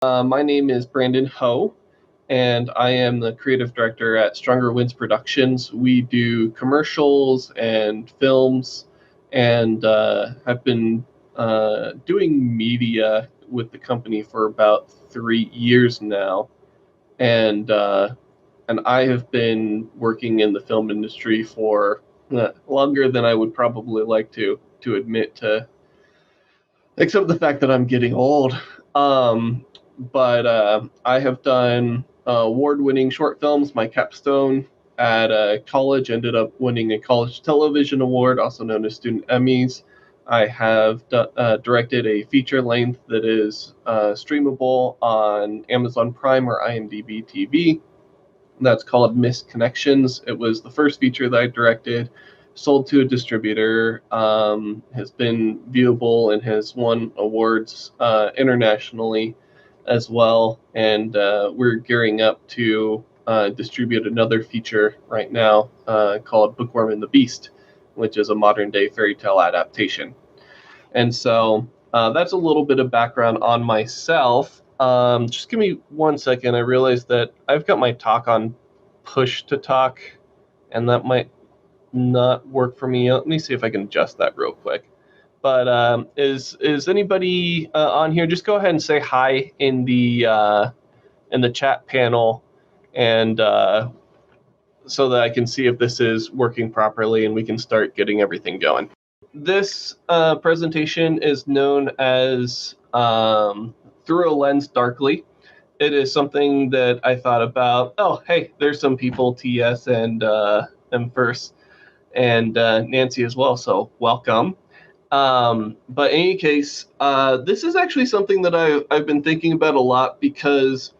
My name is Brandon Ho, and I am the creative director at Stronger Winds Productions. We do commercials and films, and have been doing media with the company for about 3 years now. And I have been working in the film industry for longer than I would probably like to admit to, except the fact that I'm getting old. But I have done award-winning short films. My capstone at college ended up winning a college television award, also known as Student Emmys. I have directed a feature length that is streamable on Amazon Prime or IMDb TV. That's called Missed Connections. It was the first feature that I directed, sold to a distributor, has been viewable and has won awards internationally as well. And we're gearing up to distribute another feature right now called Bookworm and the Beast, which is a modern day fairy tale adaptation. And so that's a little bit of background on myself. Just give me 1 second. I realized that I've got my talk on push to talk, and that might not work for me. Let me see if I can adjust that real quick. But is anybody on here? Just go ahead and say hi in the chat panel, and so that I can see if this is working properly, and we can start getting everything going. This presentation is known as Through a Lens Darkly. It is something that I thought about. Oh, hey, there's some people, TS and M first, and Nancy as well, so welcome. But in any case, this is actually something that I've been thinking about a lot because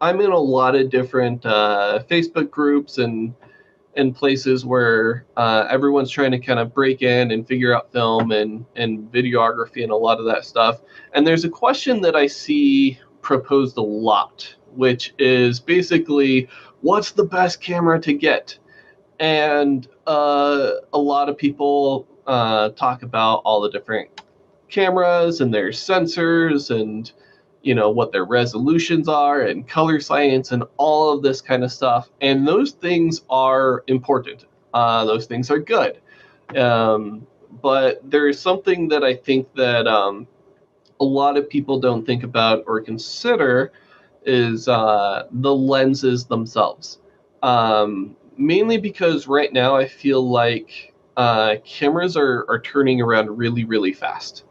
I'm in a lot of different Facebook groups and places where everyone's trying to kind of break in and figure out film and videography and a lot of that stuff. And there's a question that I see proposed a lot, which is basically, what's the best camera to get? And a lot of people talk about all the different cameras and their sensors and what their resolutions are and color science and all of this kind of stuff. And those things are important. Those things are good. But there's something that I think that a lot of people don't think about or consider is the lenses themselves. Mainly because right now I feel like cameras are turning around really, really fast.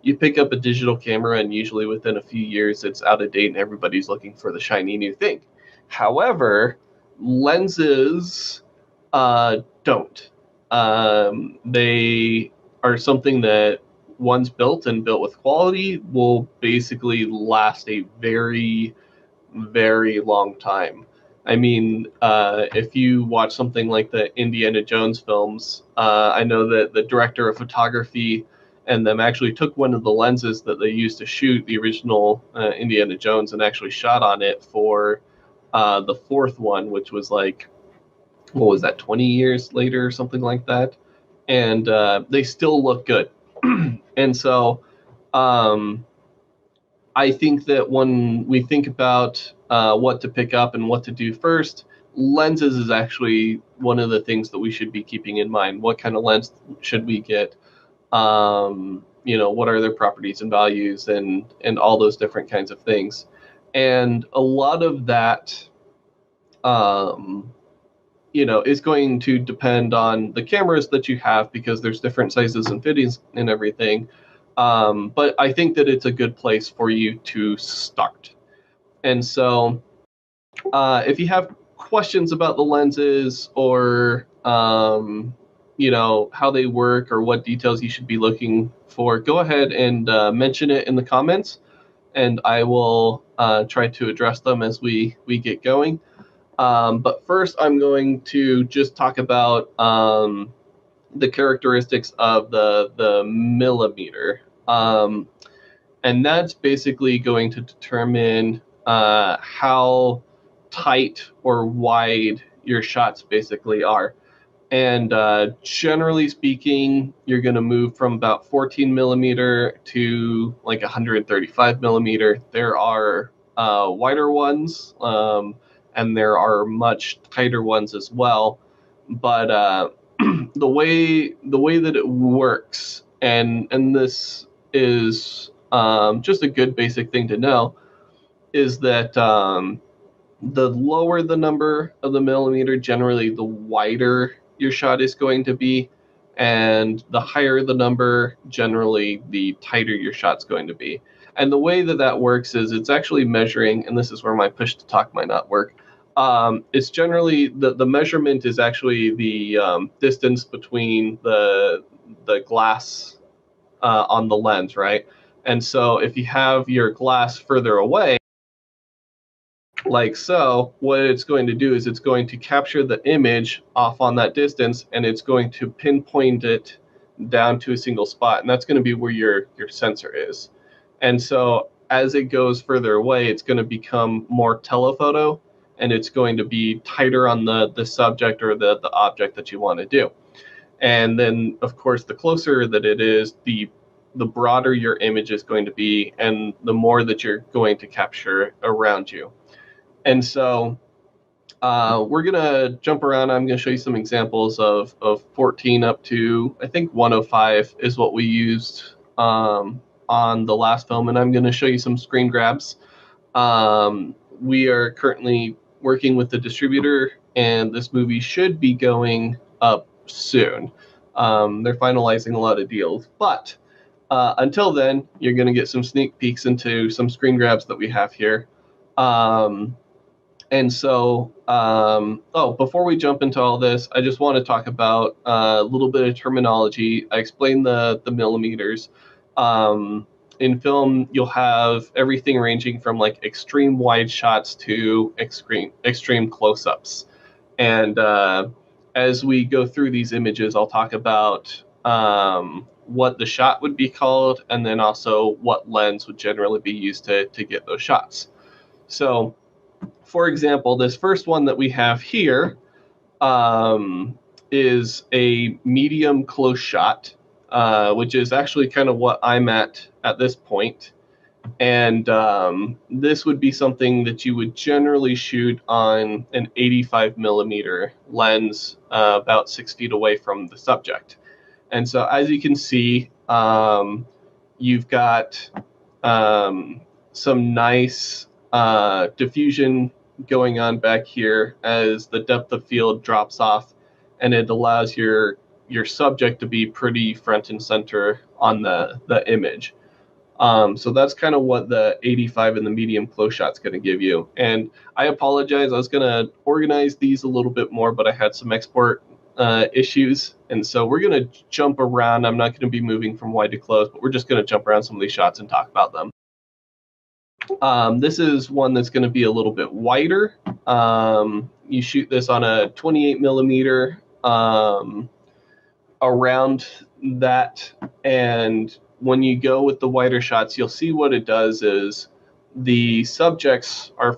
You pick up a digital camera and usually within a few years it's out of date and everybody's looking for the shiny new thing. However, lenses don't. They are something that once built and built with quality will basically last a very, very long time. I mean, if you watch something like the Indiana Jones films, I know that the director of photography and them actually took one of the lenses that they used to shoot the original Indiana Jones and actually shot on it for the fourth one, which was like, what was that, 20 years later or something like that? And they still look good. And so I think that when we think about what to pick up and what to do first, lenses is actually one of the things that we should be keeping in mind. What kind of lens should we get? What are their properties and values and all those different kinds of things. And a lot of that, is going to depend on the cameras that you have because there's different sizes and fittings and everything. But I think that it's a good place for you to start. And so if you have questions about the lenses or, how they work or what details you should be looking for, go ahead and mention it in the comments, and I will try to address them as we get going. But first, I'm going to just talk about the characteristics of the millimeter. And that's basically going to determine how tight or wide your shots basically are. And generally speaking, you're going to move from about 14 millimeter to like 135 millimeter. There are wider ones, and there are much tighter ones as well. But the way that it works, and this is just a good basic thing to know, is that the lower the number of the millimeter, generally the wider your shot is going to be, and the higher the number, generally the tighter your shot's going to be. And the way that that works is it's actually measuring, and this is where my push to talk might not work. It's generally the measurement is actually the distance between the glass on the lens, right? And so if you have your glass further away, like so, what it's going to do is it's going to capture the image off on that distance, and it's going to pinpoint it down to a single spot, and that's going to be where your sensor is. And so as it goes further away, it's going to become more telephoto, and it's going to be tighter on the subject or the object that you want to do. And then of course the closer that it is, the broader your image is going to be, and the more that you're going to capture around you. And so we're going to jump around. I'm going to show you some examples of 14 up to, I think, 105 is what we used on the last film. And I'm going to show you some screen grabs. We are currently working with the distributor, and this movie should be going up soon. They're finalizing a lot of deals. But until then, you're going to get some sneak peeks into some screen grabs that we have here. And so, before we jump into all this, I just want to talk about a little bit of terminology. I explained the millimeters. In film, you'll have everything ranging from like extreme wide shots to extreme close-ups. And as we go through these images, I'll talk about what the shot would be called, and then also what lens would generally be used to get those shots. So, for example, this first one that we have here is a medium close shot, which is actually kind of what I'm at this point. And this would be something that you would generally shoot on an 85 millimeter lens, about 6 feet away from the subject. And so as you can see, you've got some nice diffusion going on back here as the depth of field drops off, and it allows your subject to be pretty front and center on the image. So that's kind of what the 85 and the medium close shot's going to give you. And I apologize, I was going to organize these a little bit more, but I had some export issues, and so we're going to jump around. I'm not going to be moving from wide to close, but we're just going to jump around some of these shots and talk about them. This is one that's going to be a little bit wider. You shoot this on a 28 millimeter around that, and when you go with the wider shots, you'll see what it does is the subjects are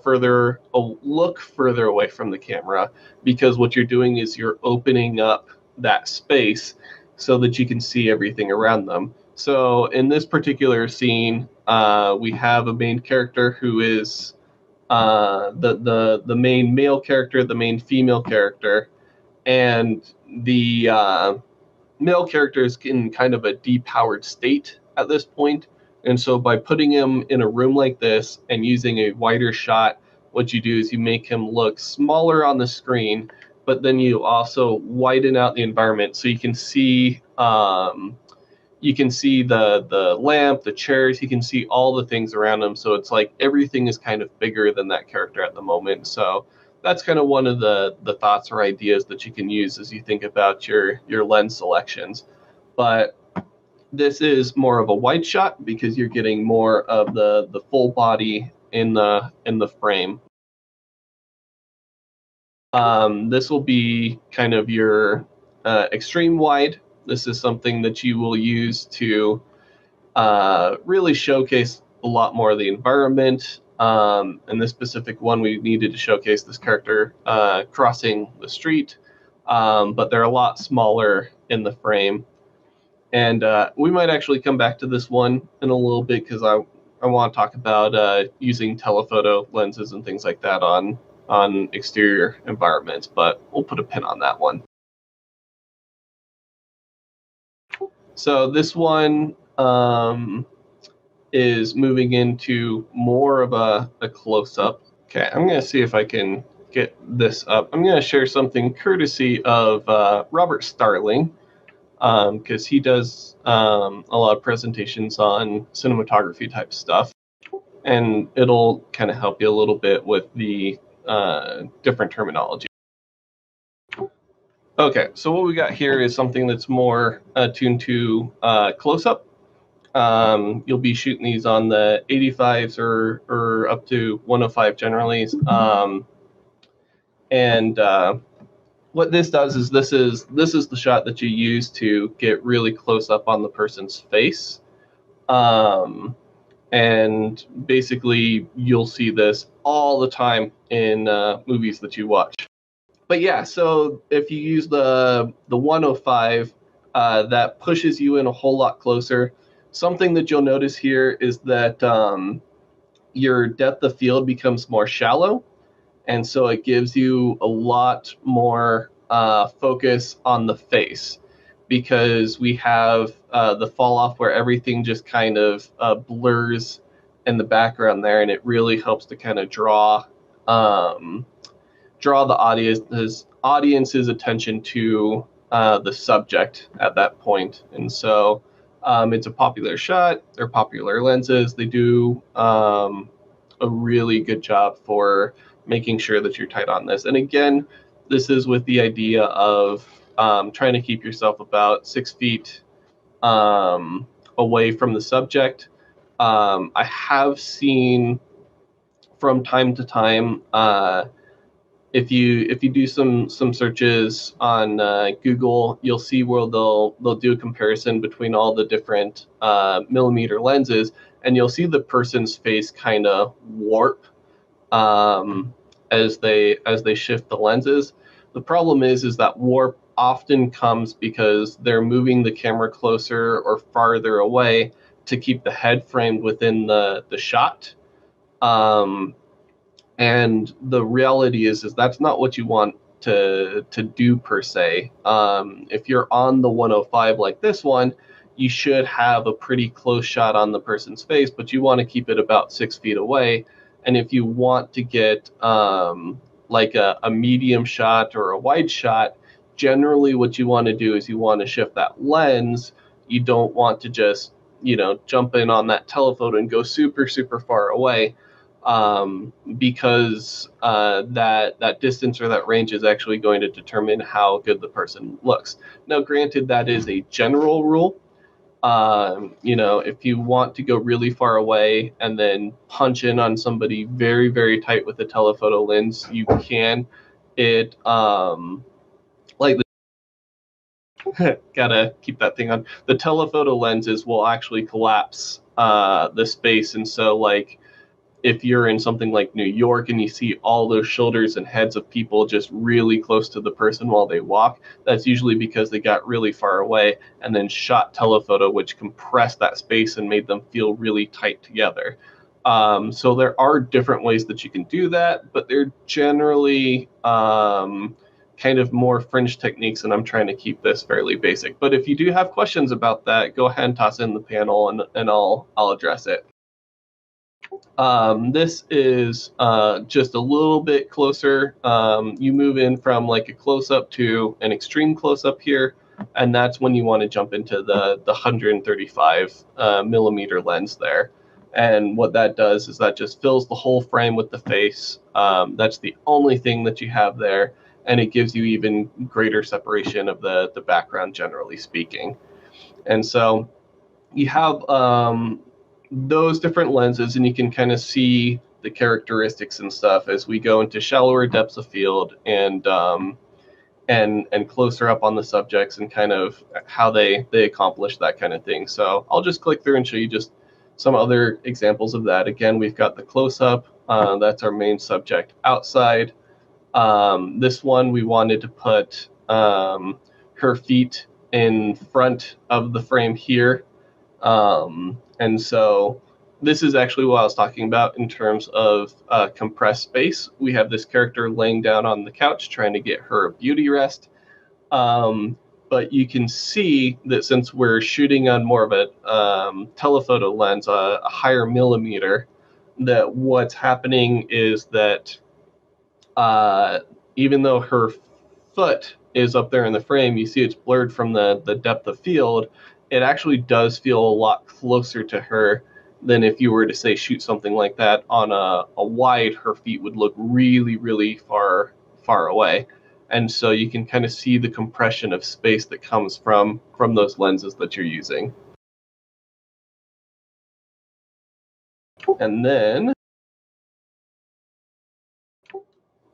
look further away from the camera, because what you're doing is you're opening up that space so that you can see everything around them. So in this particular scene, we have a main character who is the main male character, the main female character, and the male character is in kind of a depowered state at this point. And so by putting him in a room like this and using a wider shot, what you do is you make him look smaller on the screen, but then you also widen out the environment so you can see the lamp, the chairs, you can see all the things around him. So it's like everything is kind of bigger than that character at the moment. So that's kind of one of the thoughts or ideas that you can use as you think about your lens selections. But this is more of a wide shot because you're getting more of the full body in the frame. This will be kind of your extreme wide. This is something that you will use to really showcase a lot more of the environment. In this specific one, we needed to showcase this character crossing the street. but they're a lot smaller in the frame. And we might actually come back to this one in a little bit because I want to talk about using telephoto lenses and things like that on exterior environments, but we'll put a pin on that one. So this one is moving into more of a close-up. Okay, I'm going to see if I can get this up. I'm going to share something courtesy of Robert Starling, because he does a lot of presentations on cinematography type stuff, and it'll kind of help you a little bit with the different terminology. Okay, so what we got here is something that's more attuned to close-up. You'll be shooting these on the 85s or up to 105 generally. And what this does is this is the shot that you use to get really close up on the person's face. And basically you'll see this all the time in movies that you watch. But yeah, so if you use the 105, that pushes you in a whole lot closer. Something that you'll notice here is that your depth of field becomes more shallow, and so it gives you a lot more focus on the face, because we have the fall off where everything just kind of blurs in the background there, and it really helps to kind of draw the audience's attention to the subject at that point. And so it's a popular shot. They're popular lenses. They do a really good job for making sure that you're tight on this. And again, this is with the idea of trying to keep yourself about 6 feet away from the subject. I have seen from time to time, if you do some searches on Google, you'll see where they'll do a comparison between all the different millimeter lenses, and you'll see the person's face kind of warp as they shift the lenses. The problem is that warp often comes because they're moving the camera closer or farther away to keep the head framed within the shot. And the reality is that's not what you want to do per se. If you're on the 105 like this one, you should have a pretty close shot on the person's face, but you want to keep it about 6 feet away. And if you want to get like a medium shot or a wide shot, generally what you want to do is you want to shift that lens. You don't want to just, jump in on that telephoto and go super, super far away. Because that distance or that range is actually going to determine how good the person looks. Now, granted, that is a general rule. If you want to go really far away and then punch in on somebody very, very tight with a telephoto lens, you can. It like gotta keep that thing on. The telephoto lenses will actually collapse the space, and so like, if you're in something like New York and you see all those shoulders and heads of people just really close to the person while they walk, that's usually because they got really far away and then shot telephoto, which compressed that space and made them feel really tight together. So there are different ways that you can do that, but they're generally kind of more fringe techniques, and I'm trying to keep this fairly basic. But if you do have questions about that, go ahead and toss in the panel and I'll address it. This is just a little bit closer. You move in from like a close-up to an extreme close-up here, and that's when you want to jump into the 135 millimeter lens there. And what that does is that just fills the whole frame with the face. That's the only thing that you have there, and it gives you even greater separation of the background, generally speaking. And so you have those different lenses, and you can kind of see the characteristics and stuff as we go into shallower depths of field and closer up on the subjects and kind of how they accomplish that kind of thing. So I'll just click through and show you just some other examples of that. Again, we've got the close-up. That's our main subject outside. This one we wanted to put her feet in front of the frame here. And so this is actually what I was talking about in terms of compressed space. We have this character laying down on the couch trying to get her beauty rest. But you can see that since we're shooting on more of a telephoto lens, a higher millimeter, that what's happening is that even though her foot is up there in the frame, you see it's blurred from the depth of field. It actually does feel a lot closer to her than if you were to, say, shoot something like that on a wide. Her feet would look really, really far away. And so you can kind of see the compression of space that comes from those lenses that you're using. And then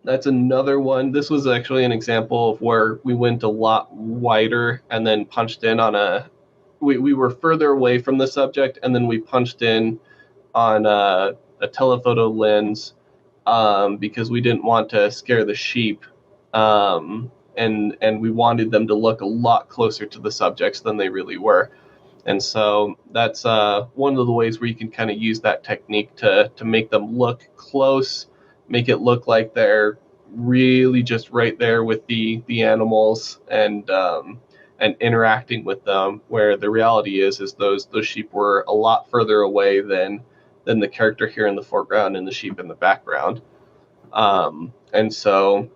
that's another one. This was actually an example of where we went a lot wider and then punched in on we were further away from the subject, and then we punched in on a telephoto lens because we didn't want to scare the sheep. And we wanted them to look a lot closer to the subjects than they really were. And so that's one of the ways where you can kind of use that technique to make them look close, make it look like they're really just right there with the animals and interacting with them, where the reality is those sheep were a lot further away than the character here in the foreground and the sheep in the background. And so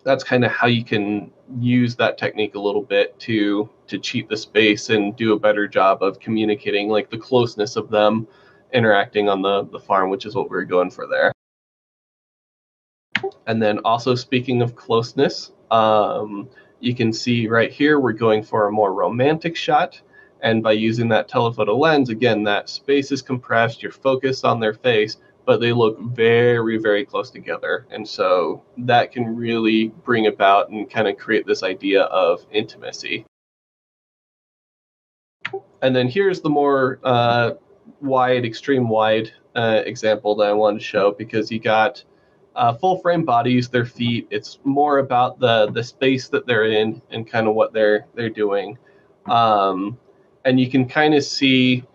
that's kind of how you can use that technique a little bit to cheat the space and do a better job of communicating like the closeness of them interacting on the farm, which is what we're going for there. And then also, speaking of closeness, you can see right here we're going for a more romantic shot. And by using that telephoto lens, again, that space is compressed, you're focused on their face, but they look very, very close together. And so that can really bring about and kind of create this idea of intimacy. And then here's the more wide, extreme wide example that I wanted to show, because you got full frame bodies, their feet. It's more about the space that they're in and kind of what they're doing. And you can kind of see,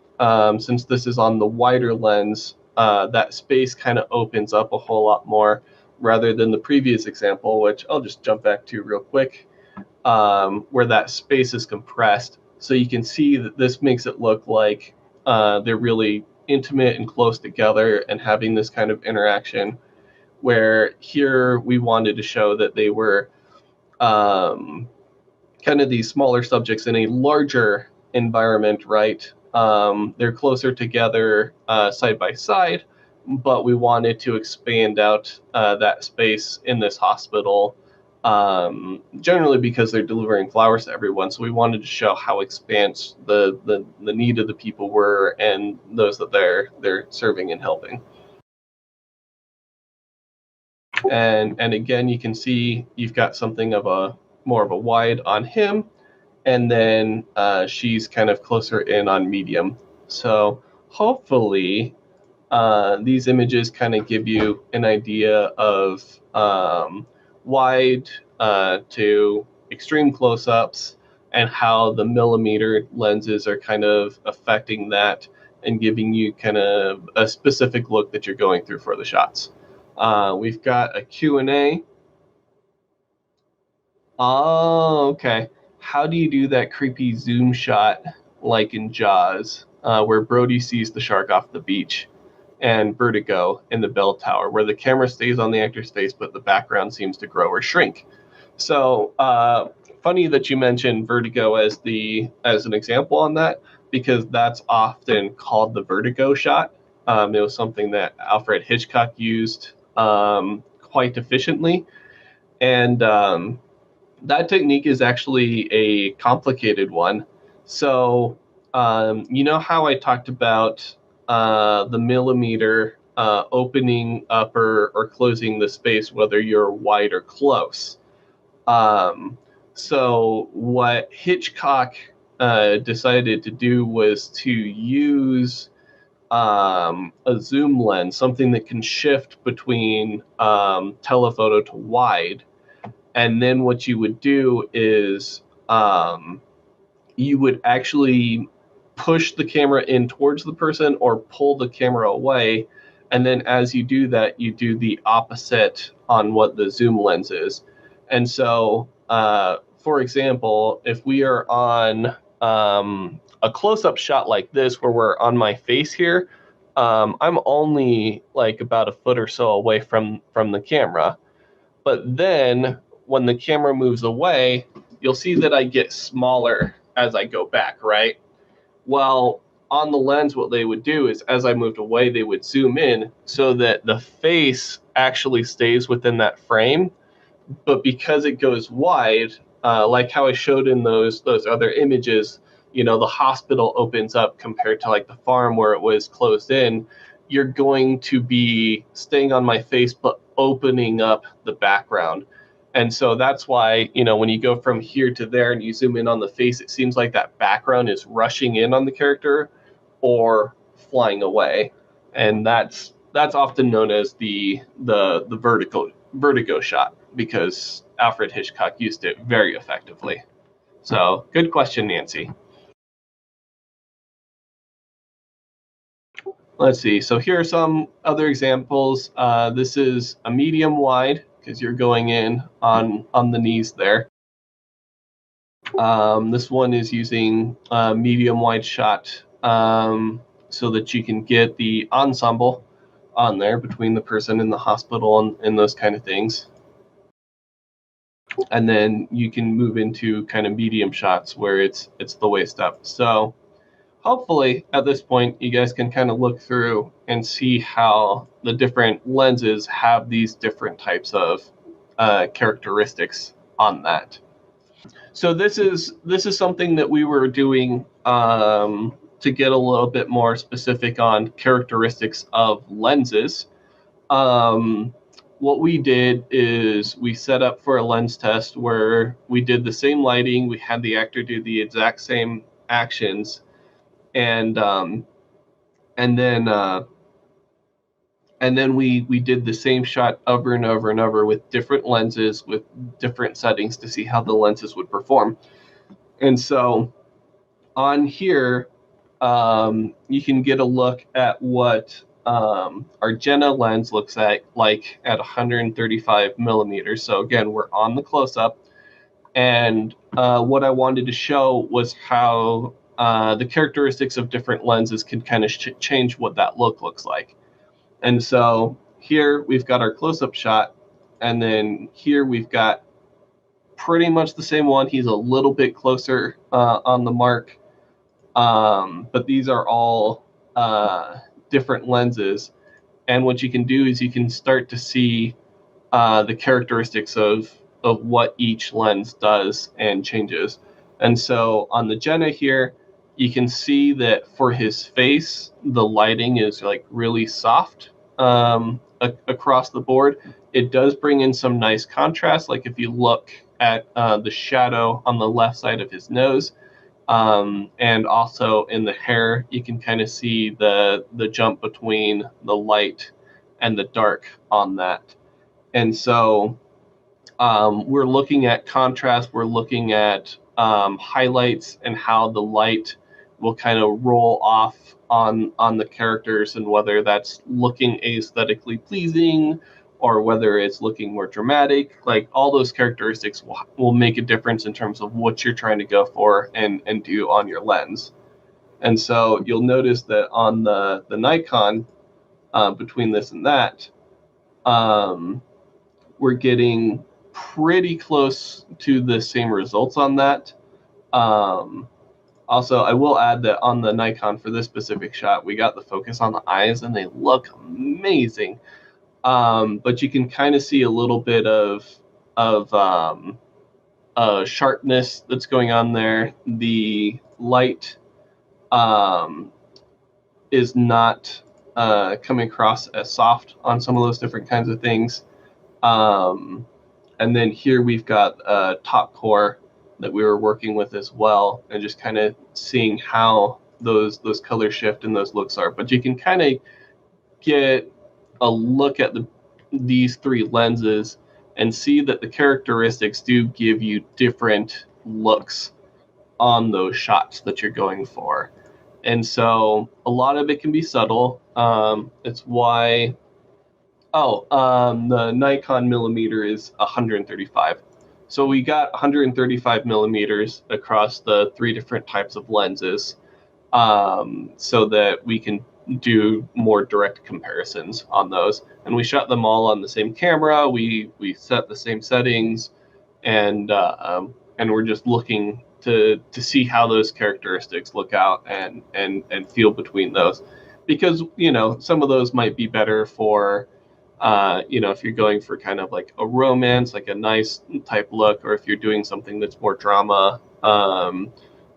since this is on the wider lens, that space kind of opens up a whole lot more rather than the previous example, which I'll just jump back to real quick, where that space is compressed. So you can see that this makes it look like they're really intimate and close together and having this kind of interaction, where here we wanted to show that they were kind of these smaller subjects in a larger environment, right? They're closer together side by side, but we wanted to expand out that space in this hospital, generally because they're delivering flowers to everyone. So we wanted to show how expansive the need of the people were and those that they're serving and helping. And again, you can see you've got something of a more of a wide on him, and then she's kind of closer in on medium. So hopefully these images kind of give you an idea of wide to extreme close-ups and how the millimeter lenses are kind of affecting that and giving you kind of a specific look that you're going through for the shots. We've got a Q&A. Oh, okay. How do you do that creepy zoom shot like in Jaws, where Brody sees the shark off the beach, and Vertigo in the bell tower, where the camera stays on the actor's face, but the background seems to grow or shrink? So funny that you mentioned Vertigo as an example on that, because that's often called the Vertigo shot. It was something that Alfred Hitchcock used quite efficiently. And that technique is actually a complicated one. So you know how I talked about the millimeter opening up or closing the space, whether you're wide or close. So what Hitchcock decided to do was to use a zoom lens, something that can shift between telephoto to wide. And then what you would do is you would actually push the camera in towards the person or pull the camera away. And then as you do that, you do the opposite on what the zoom lens is. And so, for example, if we are on a close-up shot like this, where we're on my face here, I'm only like about a foot or so away from the camera. But then when the camera moves away, you'll see that I get smaller as I go back, right? Well, on the lens, what they would do is as I moved away, they would zoom in so that the face actually stays within that frame. But because it goes wide, like how I showed in those other images, the hospital opens up compared to like the farm where it was closed in. You're going to be staying on my face, but opening up the background. And so that's why, when you go from here to there and you zoom in on the face, it seems like that background is rushing in on the character or flying away. And that's often known as the vertigo shot, because Alfred Hitchcock used it very effectively. So, good question, Nancy. Let's see. So here are some other examples. This is a medium wide because you're going in on the knees there. This one is using a medium wide shot so that you can get the ensemble on there between the person in the hospital and those kind of things. And then you can move into kind of medium shots where it's the waist up. So hopefully at this point you guys can kind of look through and see how the different lenses have these different types of characteristics on that. So this is something that we were doing to get a little bit more specific on characteristics of lenses. What we did is we set up for a lens test where we did the same lighting, we had the actor do the exact same actions, and then we did the same shot over and over and over with different lenses with different settings to see how the lenses would perform. And so on here, you can get a look at what our Jenna lens looks like at 135 millimeters. So again, we're on the close-up, and what I wanted to show was how the characteristics of different lenses can kind of change what that looks like. And so here we've got our close-up shot, and then here we've got pretty much the same one. He's a little bit closer on the mark, but these are all different lenses. And what you can do is you can start to see the characteristics of what each lens does and changes. And so on the Jenna here, you can see that for his face, the lighting is like really soft across the board. It does bring in some nice contrast. Like if you look at the shadow on the left side of his nose, and also in the hair, you can kind of see the jump between the light and the dark on that. And so we're looking at contrast, we're looking at highlights and how the light will kind of roll off on the characters, and whether that's looking aesthetically pleasing or whether it's looking more dramatic. Like all those characteristics will make a difference in terms of what you're trying to go for and do on your lens. And so you'll notice that on the Nikon, between this and that, we're getting pretty close to the same results on that. Also, I will add that on the Nikon for this specific shot, we got the focus on the eyes and they look amazing. But you can kind of see a little bit of sharpness that's going on there. The light is not coming across as soft on some of those different kinds of things. And then here we've got a top core that we were working with as well, and just kind of seeing how those color shift and those looks are. But you can kind of get a look at these three lenses and see that the characteristics do give you different looks on those shots that you're going for. And so a lot of it can be subtle. It's why, the Nikon millimeter is 135. So we got 135 millimeters across the 3 different types of lenses, so that we can do more direct comparisons on those. And we shot them all on the same camera. We set the same settings, and we're just looking to see how those characteristics look out and feel between those, because some of those might be better for if you're going for kind of like a romance, like a nice type look, or if you're doing something that's more drama.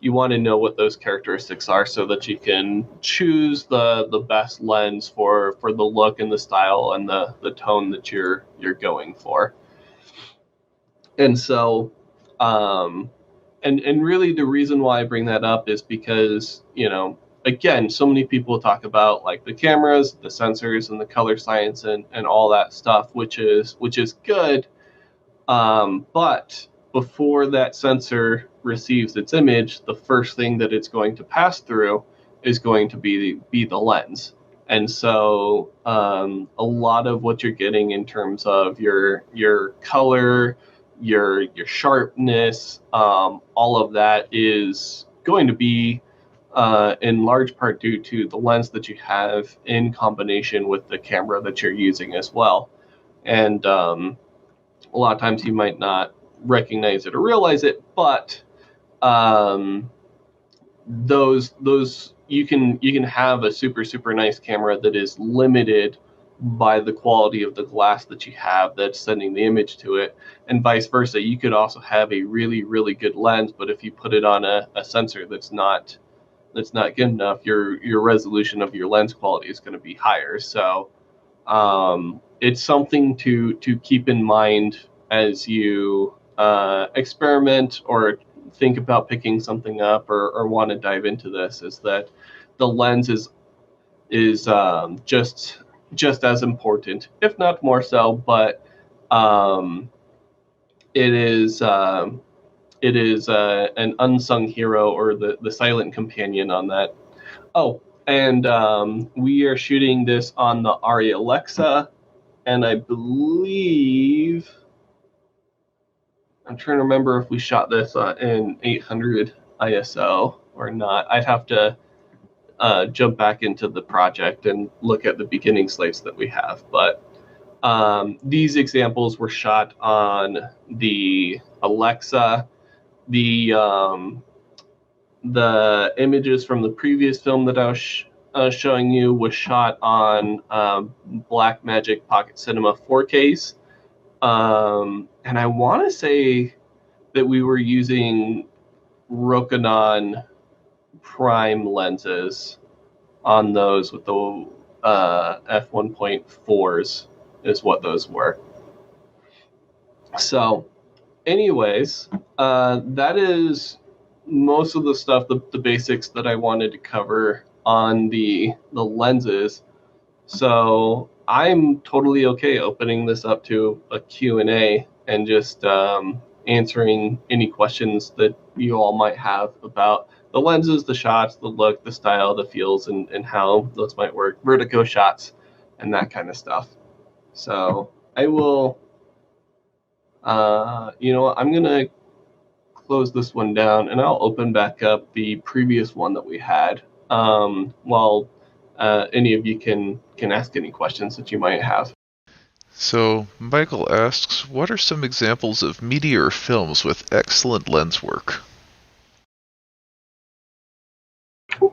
You want to know what those characteristics are so that you can choose the best lens for the look and the style and the tone that you're going for. And so, and really the reason why I bring that up is because, again, so many people talk about like the cameras, the sensors, and the color science and all that stuff, which is good. But before that sensor receives its image, the first thing that it's going to pass through is going to be the lens. And so a lot of what you're getting in terms of your color, your sharpness, all of that is going to be in large part due to the lens that you have in combination with the camera that you're using as well. And a lot of times you might not recognize it or realize it, but those you can have a super nice camera that is limited by the quality of the glass that you have that's sending the image to it, and vice versa. You could also have a really good lens, but if you put it on a sensor that's not good enough, your resolution of your lens quality is going to be higher. So it's something to keep in mind as you experiment or think about picking something up or want to dive into this, is that the lens is just as important, if not more so. But it is an unsung hero, or the silent companion on that. Oh, and we are shooting this on the Arri Alexa, and I believe, I'm trying to remember if we shot this in 800 ISO or not. I'd have to jump back into the project and look at the beginning slates that we have. But these examples were shot on the Alexa. The images from the previous film that I was showing you was shot on Blackmagic Pocket Cinema 4Ks. And I want to say that we were using Rokinon prime lenses on those with the f1.4s is what those were. So anyways, that is most of the stuff, the basics that I wanted to cover on the lenses. So I'm totally okay opening this up to a Q&A and just answering any questions that you all might have about the lenses, the shots, the look, the style, the feels, and how those might work, vertigo shots, and that kind of stuff. So I will, I'm going to close this one down, and I'll open back up the previous one that we had while any of you can ask any questions that you might have. So, Michael asks, what are some examples of meteor films with excellent lens work?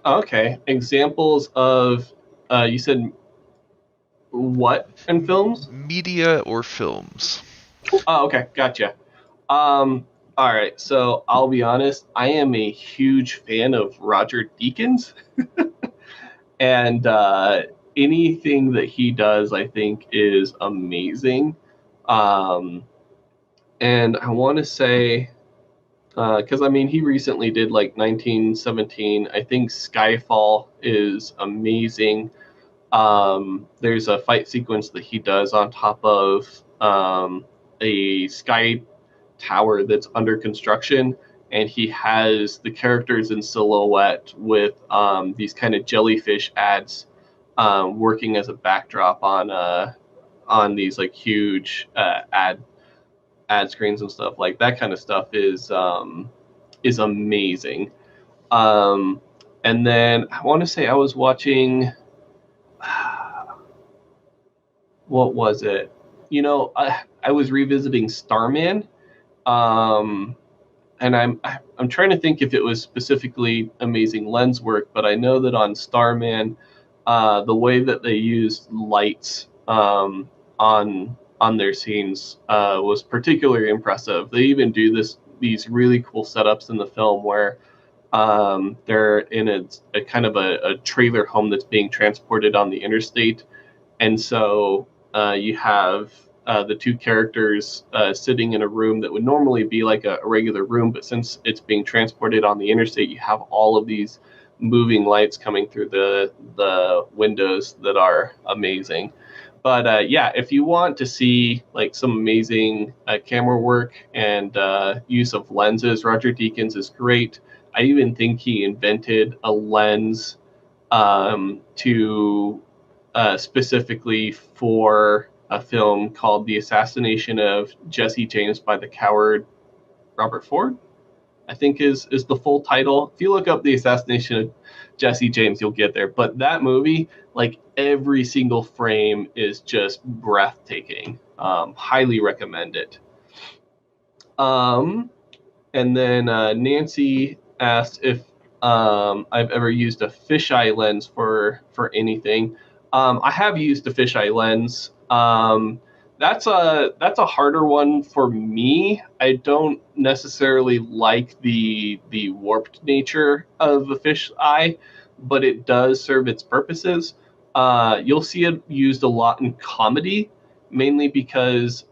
Okay, examples of, you said what in films? Media or films. Oh, okay, gotcha. All right, so I'll be honest, I am a huge fan of Roger Deakins. And anything that he does, I think, is amazing. And I want to say, because he recently did like 1917. I think Skyfall is amazing. There's a fight sequence that he does on top of a sky tower that's under construction, and he has the characters in silhouette with these kind of jellyfish ads working as a backdrop on these like huge ad screens and stuff. Like that kind of stuff is amazing. Um, and then I want to say I was watching, what was it? I was revisiting Starman, um, and I'm trying to think if it was specifically amazing lens work, but I know that on Starman, the way that they used lights on their scenes was particularly impressive. They even do these really cool setups in the film where they're in a kind of a trailer home that's being transported on the interstate, and so you have the two characters sitting in a room that would normally be like a regular room, but since it's being transported on the interstate, you have all of these moving lights coming through the windows that are amazing. But yeah, if you want to see like some amazing camera work and use of lenses, Roger Deakins is great. I even think he invented a lens to specifically for a film called The Assassination of Jesse James by the Coward Robert Ford, I think is the full title. If you look up The Assassination of Jesse James, you'll get there. But that movie, like every single frame is just breathtaking. Highly recommend it. Um, and then Nancy asked if I've ever used a fisheye lens for anything. I have used a fisheye lens. That's a harder one for me. I don't necessarily like the warped nature of a fish eye, but it does serve its purposes. You'll see it used a lot in comedy, mainly because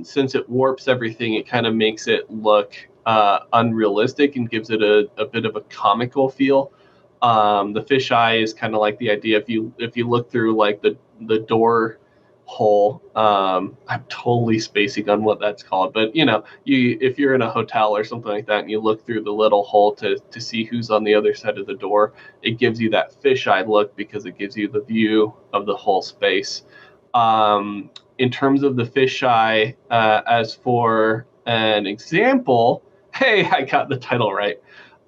since it warps everything, it kind of makes it look unrealistic and gives it a bit of a comical feel. The fisheye is kind of like the idea if you look through like the door hole. I'm totally spacing on what that's called, but if you're in a hotel or something like that and you look through the little hole to see who's on the other side of the door, it gives you that fisheye look because it gives you the view of the whole space. In terms of the fisheye, as for an example, hey, I got the title right.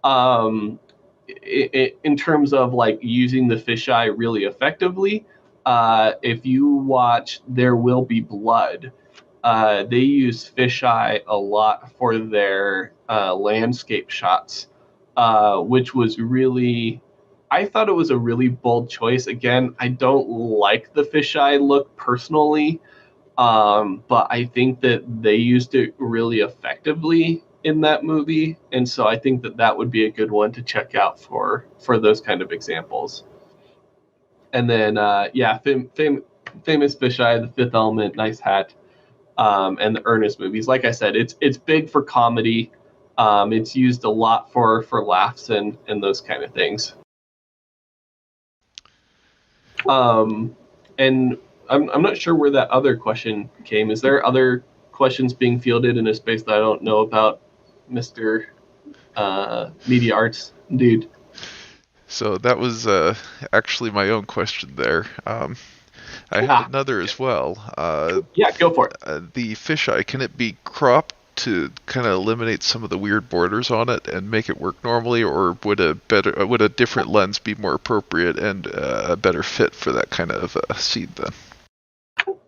Um, in terms of like using the fisheye really effectively, if you watch There Will Be Blood, they use fisheye a lot for their landscape shots, which was really, I thought it was a really bold choice. Again, I don't like the fisheye look personally, but I think that they used it really effectively in that movie, and so I think that would be a good one to check out for those kind of examples. And then yeah, famous fisheye, The Fifth Element, Nice Hat, and the Ernest movies. Like I said, it's big for comedy. It's used a lot for laughs and those kind of things. And I'm not sure where that other question came. Is there other questions being fielded in a space that I don't know about, Mr. Media Arts dude? So that was actually my own question there. I had another as well. Yeah, go for it. The fisheye, can it be cropped to kind of eliminate some of the weird borders on it and make it work normally, or would a different lens be more appropriate and a better fit for that kind of scene then?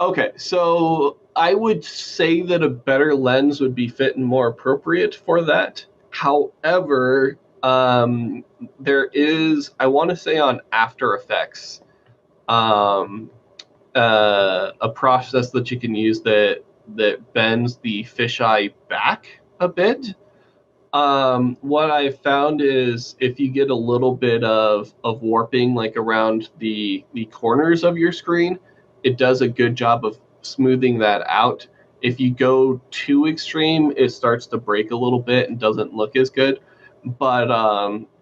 Okay, so I would say that a better lens would be fit and more appropriate for that. However, there is, I want to say on After Effects, um, a process that you can use that bends the fisheye back a bit. What I found is if you get a little bit of warping like around the corners of your screen, it does a good job of smoothing that out. If you go too extreme, it starts to break a little bit and doesn't look as good. But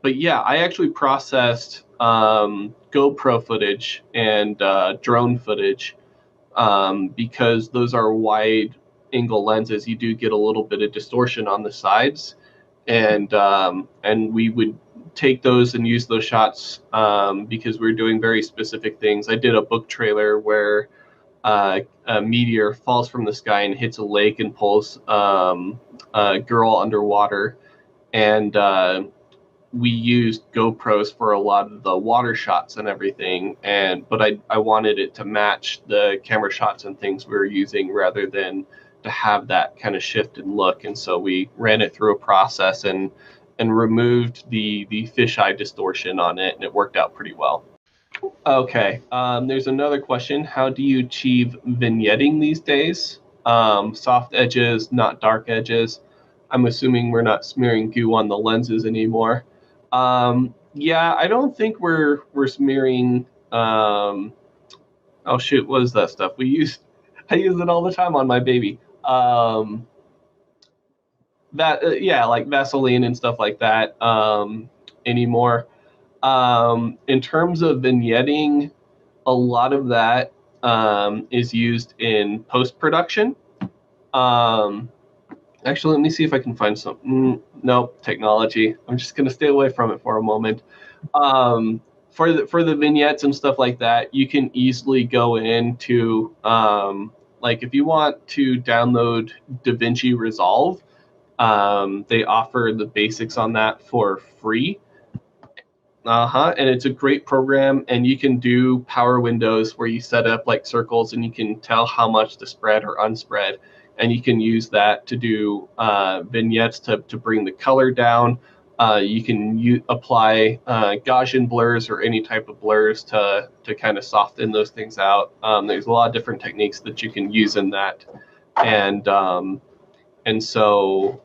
yeah, I actually processed GoPro footage and drone footage because those are wide angle lenses, you do get a little bit of distortion on the sides, and we would take those and use those shots because we were doing very specific things. I did a book trailer where a meteor falls from the sky and hits a lake and pulls a girl underwater, and we used GoPros for a lot of the water shots and everything, but I wanted it to match the camera shots and things we were using rather than to have that kind of shift in look. And so we ran it through a process and removed the fisheye distortion on it, and it worked out pretty well. Okay, there's another question. How do you achieve vignetting these days? Soft edges, not dark edges. I'm assuming we're not smearing goo on the lenses anymore. Yeah, I don't think we're smearing. Oh shoot, what is that stuff we use? I use it all the time on my baby. Yeah, like Vaseline and stuff like that anymore. In terms of vignetting, a lot of that is used in post-production. Actually, let me see if I can find some. Nope, technology. I'm just going to stay away from it for a moment. For the vignettes and stuff like that, you can easily go into like if you want to download DaVinci Resolve, they offer the basics on that for free. And it's a great program, and you can do power windows where you set up like circles and you can tell how much to spread or unspread, and you can use that to do vignettes to bring the color down. You can apply Gaussian blurs or any type of blurs to kind of soften those things out. There's a lot of different techniques that you can use in that, and so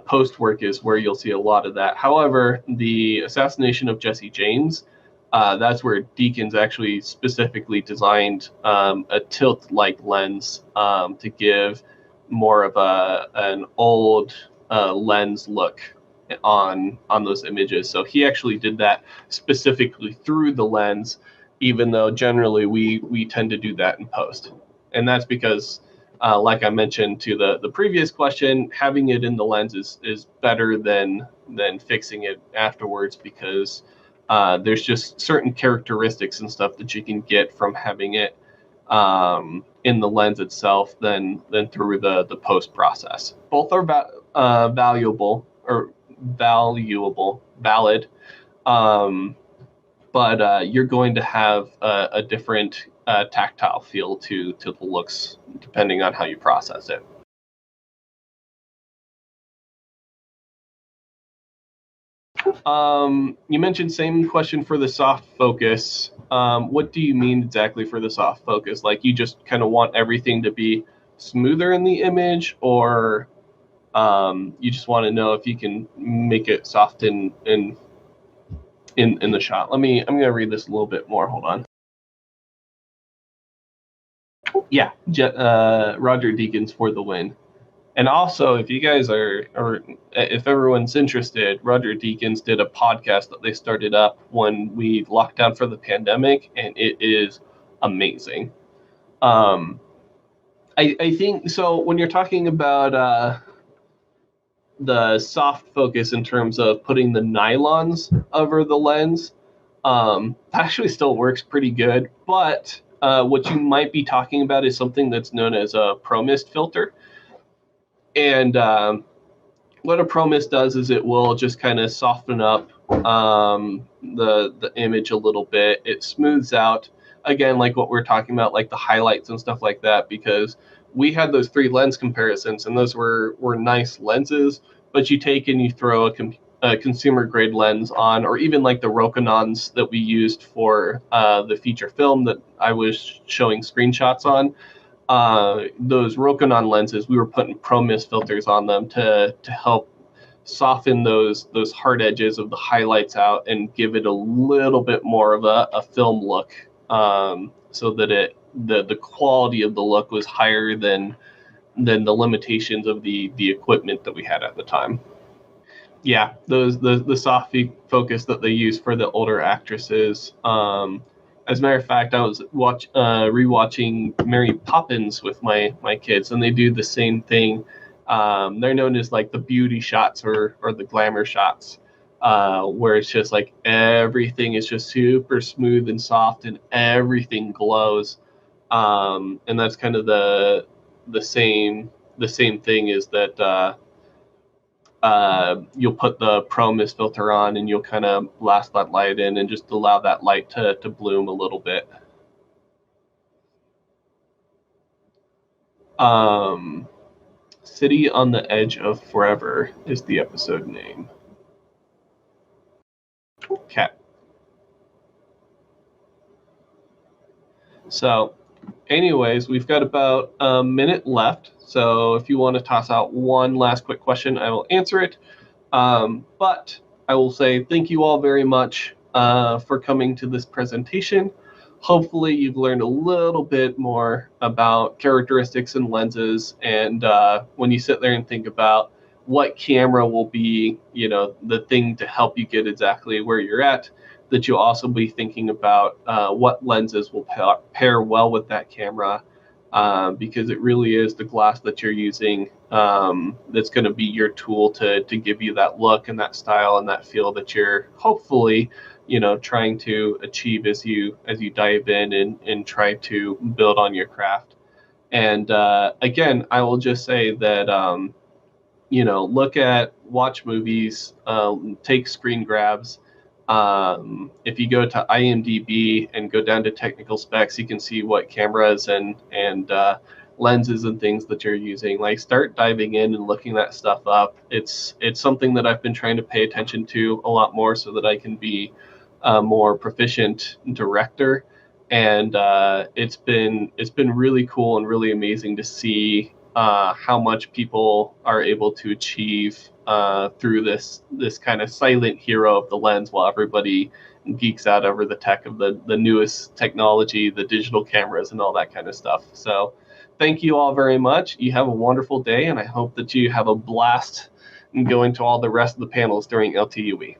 post work is where you'll see a lot of that. However, the assassination of Jesse James, that's where Deakins actually specifically designed a tilt-like lens to give more of an old lens look on those images. So he actually did that specifically through the lens, even though generally we tend to do that in post. And that's because like I mentioned to the previous question, having it in the lens is better than fixing it afterwards, because there's just certain characteristics and stuff that you can get from having it in the lens itself than through the post process. Both are valid, but you're going to have a different tactile feel to the looks depending on how you process it. You mentioned same question for the soft focus. What do you mean exactly for the soft focus? Like you just kind of want everything to be smoother in the image, or you just want to know if you can make it soft in the shot? I'm going to read this a little bit more. Hold on. Yeah, Roger Deakins for the win. And also, if you guys or if everyone's interested, Roger Deakins did a podcast that they started up when we locked down for the pandemic, and it is amazing. I think so. When you're talking about the soft focus in terms of putting the nylons over the lens, actually still works pretty good. But what you might be talking about is something that's known as a ProMist filter. And what a ProMist does is it will just kind of soften up the image a little bit. It smooths out, again, like what we're talking about, like the highlights and stuff like that, because we had those 3 lens comparisons, and those were nice lenses, but you take and you throw a consumer grade lens on, or even like the Rokinons that we used for the feature film that I was showing screenshots on. Those Rokinon lenses, we were putting ProMist filters on them to help soften those hard edges of the highlights out and give it a little bit more of a film look, so that the quality of the look was higher than the limitations of the equipment that we had at the time. Yeah, the soft focus that they use for the older actresses. As a matter of fact, I was rewatching Mary Poppins with my kids, and they do the same thing. They're known as like the beauty shots or the glamour shots, where it's just like everything is just super smooth and soft, and everything glows. And that's kind of the same the same thing is that you'll put the Pro Mist filter on, and you'll kind of blast that light in and just allow that light to bloom a little bit. Um, City on the Edge of Forever is the episode name. Okay. So, anyways, we've got about a minute left. So, if you want to toss out one last quick question, I will answer it. But I will say thank you all very much for coming to this presentation. Hopefully you've learned a little bit more about characteristics and lenses, and when you sit there and think about what camera will be, the thing to help you get exactly where you're at, that you'll also be thinking about what lenses will pair well with that camera, because it really is the glass that you're using that's going to be your tool to give you that look and that style and that feel that you're hopefully trying to achieve as you dive in and try to build on your craft. And again, I will just say that watch movies, take screen grabs. If you go to IMDb and go down to technical specs, you can see what cameras and lenses and things that you're using. Like, start diving in and looking that stuff up. It's something that I've been trying to pay attention to a lot more so that I can be a more proficient director. And it's been really cool and really amazing to see how much people are able to achieve through this kind of silent hero of the lens, while everybody geeks out over the tech of the newest technology, the digital cameras, and all that kind of stuff. So thank you all very much. You have a wonderful day, and I hope that you have a blast going to all the rest of the panels during LTUE.